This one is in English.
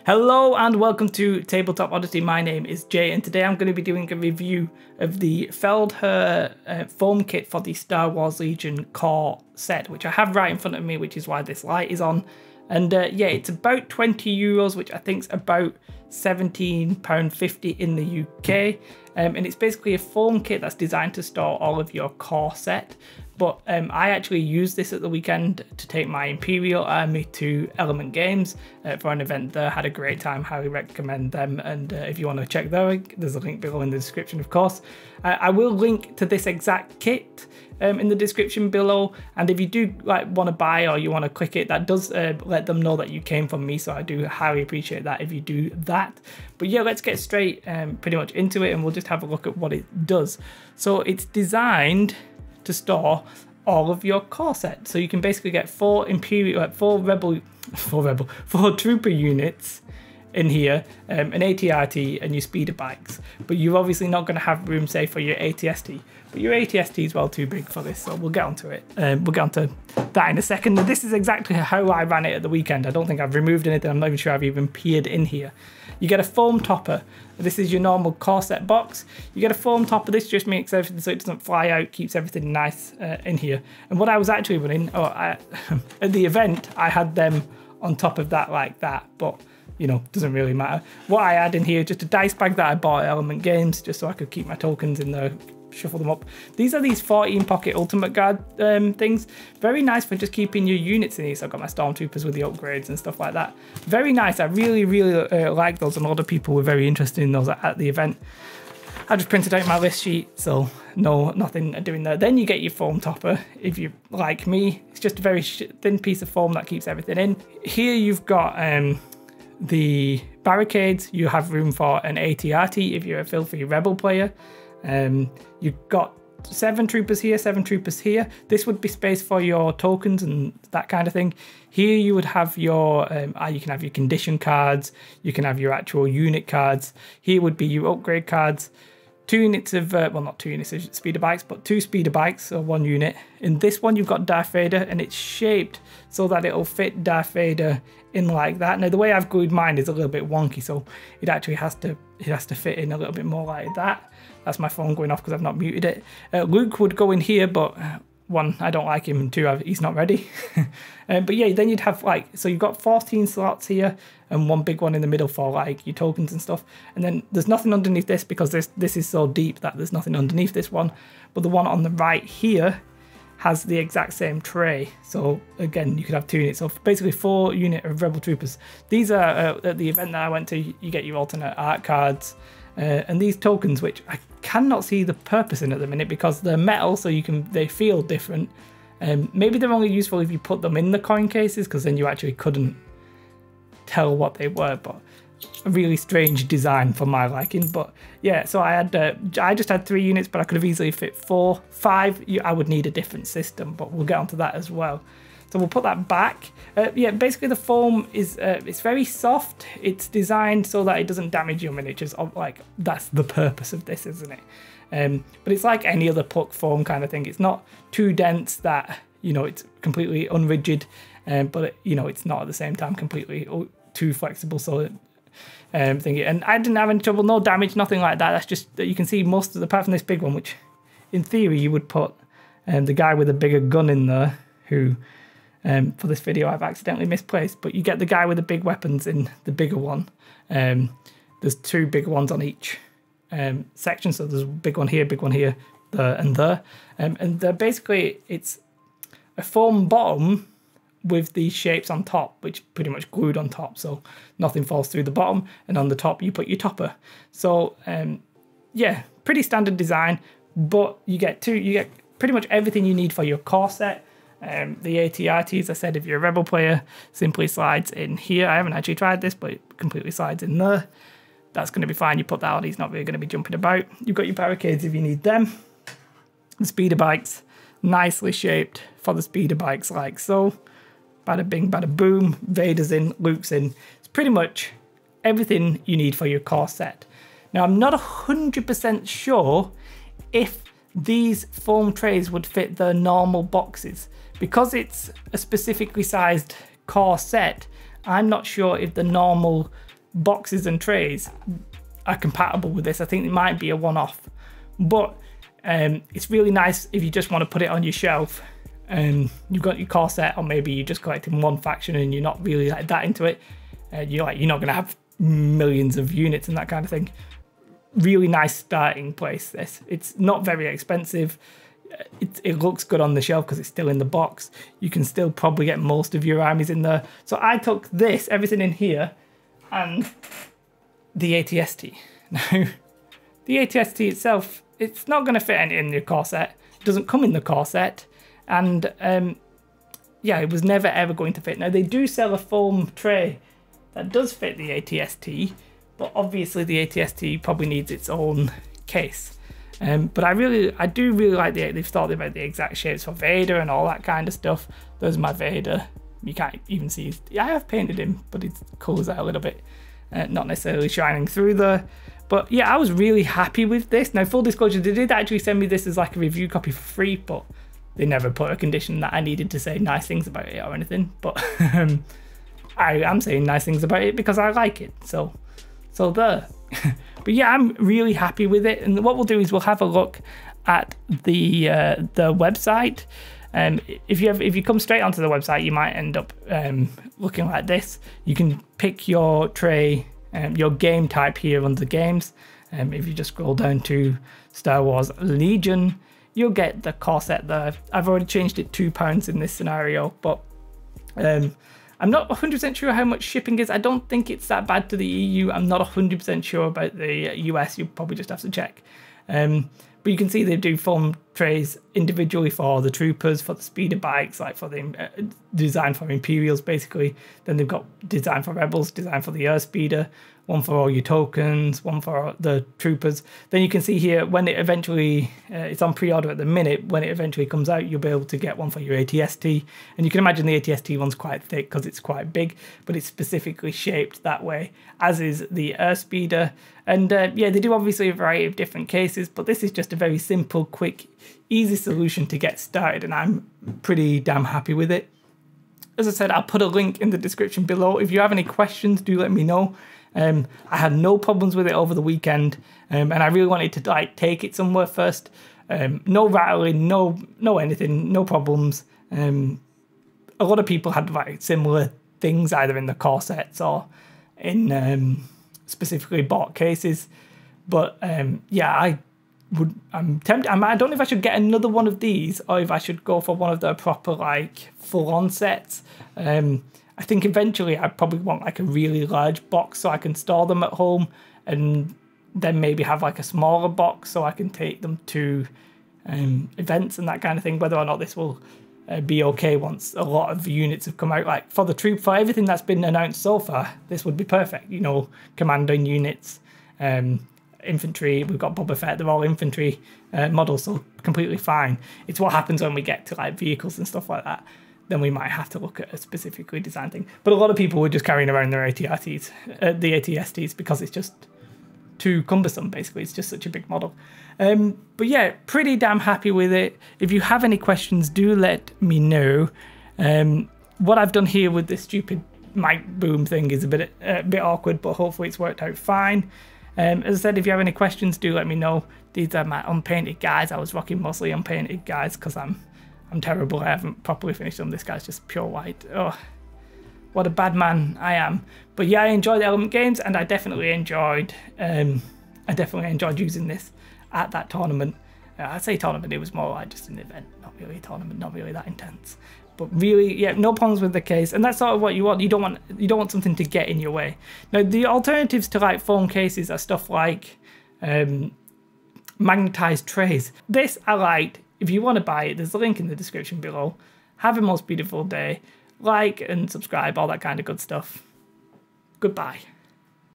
Hello and welcome to Tabletop Oddity. My name is Jay and today I'm going to be doing a review of the Feldherr foam kit for the Star Wars Legion core set, which I have right in front of me, which is why this light is on. And yeah, it's about €20, which I think is about £17.50 in the UK. And it's basically a foam kit that's designed to store all of your core set. But I actually used this at the weekend to take my Imperial Army to Element Games for an event there. Had a great time, highly recommend them. And if you want to check there's a link below in the description, of course. I will link to this exact kit in the description below. And if you do want to buy or you want to click it, that does let them know that you came from me. So I do highly appreciate that if you do that. But yeah, let's get straight pretty much into it and we'll just have a look at what it does. So it's designed to store all of your core set. So you can basically get four trooper units in here, an AT-RT and your speeder bikes. But you're obviously not going to have room, say, for your AT-ST. But your AT-ST is well too big for this, so we'll get onto it. We'll get onto that in a second. This is exactly how I ran it at the weekend. I don't think I've removed anything. I'm not even sure I've even peered in here. You get a foam topper. This is your normal core set box. You get a foam topper. This just makes everything so it doesn't fly out, keeps everything nice in here. And what I was actually running, at the event, I had them on top of that like that, but you know, doesn't really matter. What I had in here, just a dice bag that I bought at Element Games, just so I could keep my tokens in there, shuffle them up. These are these 14 pocket ultimate guard things. Very nice for just keeping your units in here. So I've got my stormtroopers with the upgrades and stuff like that. Very nice. I really like those, and a lot of people were very interested in those at the event. I just printed out my list sheet, so nothing doing there. Then you get your foam topper. If you like me, it's just a very thin piece of foam that keeps everything in. Here you've got the barricades. You have room for an AT-RT if you're a filthy rebel player. You've got 7 troopers here, 7 troopers here. This would be space for your tokens and that kind of thing. Here you would have your, you can have your condition cards, you can have your actual unit cards. Here would be your upgrade cards. 2 units of, well, not 2 units of speeder bikes, but 2 speeder bikes, so 1 unit. In this one, you've got Darth Vader, and it's shaped so that it'll fit Darth Vader in like that. Now, the way I've glued mine is a little bit wonky, so it actually has to fit in a little bit more like that. That's my phone going off because I've not muted it. Luke would go in here, but 1, I don't like him, and 2, he's not ready. But yeah, then you'd have so you've got 14 slots here and 1 big one in the middle for your tokens and stuff. And then there's nothing underneath this because this is so deep that there's nothing underneath this one. But the one on the right here has the exact same tray. So again, you could have 2 units. So basically 4 units of rebel troopers. These are at the event that I went to. You get your alternate art cards and these tokens, which I cannot see the purpose in at the minute because they're metal, so they feel different. Maybe they're only useful if you put them in the coin cases, because then you actually couldn't tell what they were. But a really strange design for my liking. But yeah, so I just had 3 units, but I could have easily fit 4, 5. I would need a different system, but we'll get onto that as well. So we'll put that back. Yeah, basically the foam is it's very soft. It's designed so that it doesn't damage your miniatures. That's the purpose of this, isn't it? But it's like any other pluck foam kind of thing. It's not too dense that it's completely unrigid, but it's not at the same time completely too flexible. So thingy, and I didn't have any trouble, no damage, nothing like that. That's just that you can see most of apart from this big one, which in theory you would put the guy with a bigger gun in there, who for this video I've accidentally misplaced, but you get the guy with the big weapons in the bigger one. There's 2 big ones on each section, so there's a big one here, there and there. And basically it's a foam bottom with these shapes on top, which pretty much glued on top, so nothing falls through the bottom, and on the top you put your topper. So yeah, pretty standard design, but you get pretty much everything you need for your core set. The AT-RT, as I said, if you're a rebel player, simply slides in here. I haven't actually tried this, but it completely slides in there. That's going to be fine. You put that on, he's not really going to be jumping about. You've got your barricades if you need them. The speeder bikes, nicely shaped for the speeder bikes, like so. Bada bing, bada boom. Vader's in, Luke's in. It's pretty much everything you need for your core set. Now, I'm not 100% sure if these foam trays would fit the normal boxes. Because it's a specifically sized core set, I'm not sure if the normal boxes and trays are compatible with this. I think it might be a one-off, but it's really nice if you just want to put it on your shelf and you've got your core set, or maybe you're just collecting one faction and you're not really like that into it. You're not going to have millions of units and that kind of thing. Really nice starting place, this. It's not very expensive. It looks good on the shelf because it's still in the box. You can still probably get most of your armies in there. So I took this, everything in here, and the ATST. Now, the ATST itself, it's not going to fit in your core set. It doesn't come in the core set. And yeah, it was never ever going to fit. Now, they do sell a foam tray that does fit the ATST, but obviously the ATST probably needs its own case. But I do really like they've thought about the exact shapes for Vader and all that kind of stuff. There's my Vader. You can't even see I have painted him, but his colours are a little bit not necessarily shining through there. But yeah, I was really happy with this. Now, full disclosure, they did actually send me this as like a review copy for free, but they never put a condition that I needed to say nice things about it or anything. But I am saying nice things about it because I like it. So there. But yeah, I'm really happy with it. And what we'll do is we'll have a look at the website. If you come straight onto the website, you might end up looking like this. You can pick your tray, your game type here under games. If you just scroll down to Star Wars Legion, you'll get the core set there. I've already changed it £2 in this scenario, but I'm not 100% sure how much shipping is. I don't think it's that bad to the EU. I'm not 100% sure about the US. You probably just have to check. But you can see they do foam trays individually for the troopers, for the speeder bikes, like for the design for Imperials, basically. Then they've got design for Rebels, design for the Air Speeder, one for all your tokens, one for the troopers. Then you can see here when it eventually, it's on pre-order at the minute, when it eventually comes out, you'll be able to get one for your ATST. And you can imagine the ATST one's quite thick because it's quite big, but it's specifically shaped that way, as is the Air Speeder. And yeah, they do obviously a variety of different cases, but this is just a very simple, quick, easy solution to get started, and I'm pretty damn happy with it. As I said, I'll put a link in the description below. If you have any questions, do let me know. I had no problems with it over the weekend, and I really wanted to like take it somewhere first. No rattling, no anything, no problems. A lot of people had like similar things either in the core sets or in specifically bought cases, but yeah, I'm tempted. I don't know if I should get another one of these or if I should go for one of the proper like full-on sets. I think eventually I'd probably want like a really large box so I can store them at home, and then maybe have like a smaller box so I can take them to events and that kind of thing. Whether or not this will be okay once a lot of units have come out. Like for everything that's been announced so far, this would be perfect. You know, commanding units, infantry, we've got Boba Fett, they're all infantry models, so completely fine. It's what happens when we get to like vehicles and stuff like that. Then we might have to look at a specifically designed thing. But a lot of people were just carrying around their ATSTs, the ATSTs, because it's just too cumbersome, basically. It's just such a big model. But yeah, pretty damn happy with it. If you have any questions, do let me know. What I've done here with this stupid mic boom thing is a bit awkward, but hopefully it's worked out fine. As I said, if you have any questions, do let me know. These are my unpainted guys. I was rocking mostly unpainted guys because I'm terrible. I haven't properly finished them. This guy's just pure white. Oh, what a bad man I am. But yeah, I enjoyed Element Games, and I definitely enjoyed using this at that tournament. I say tournament, it was more like just an event, not really a tournament, not really that intense. But really, yeah, no problems with the case, and that's sort of what you want. You don't want something to get in your way. Now, the alternatives to like foam cases are stuff like magnetized trays. This I liked. If you want to buy it, there's a link in the description below. Have a most beautiful day. Like and subscribe, all that kind of good stuff. Goodbye.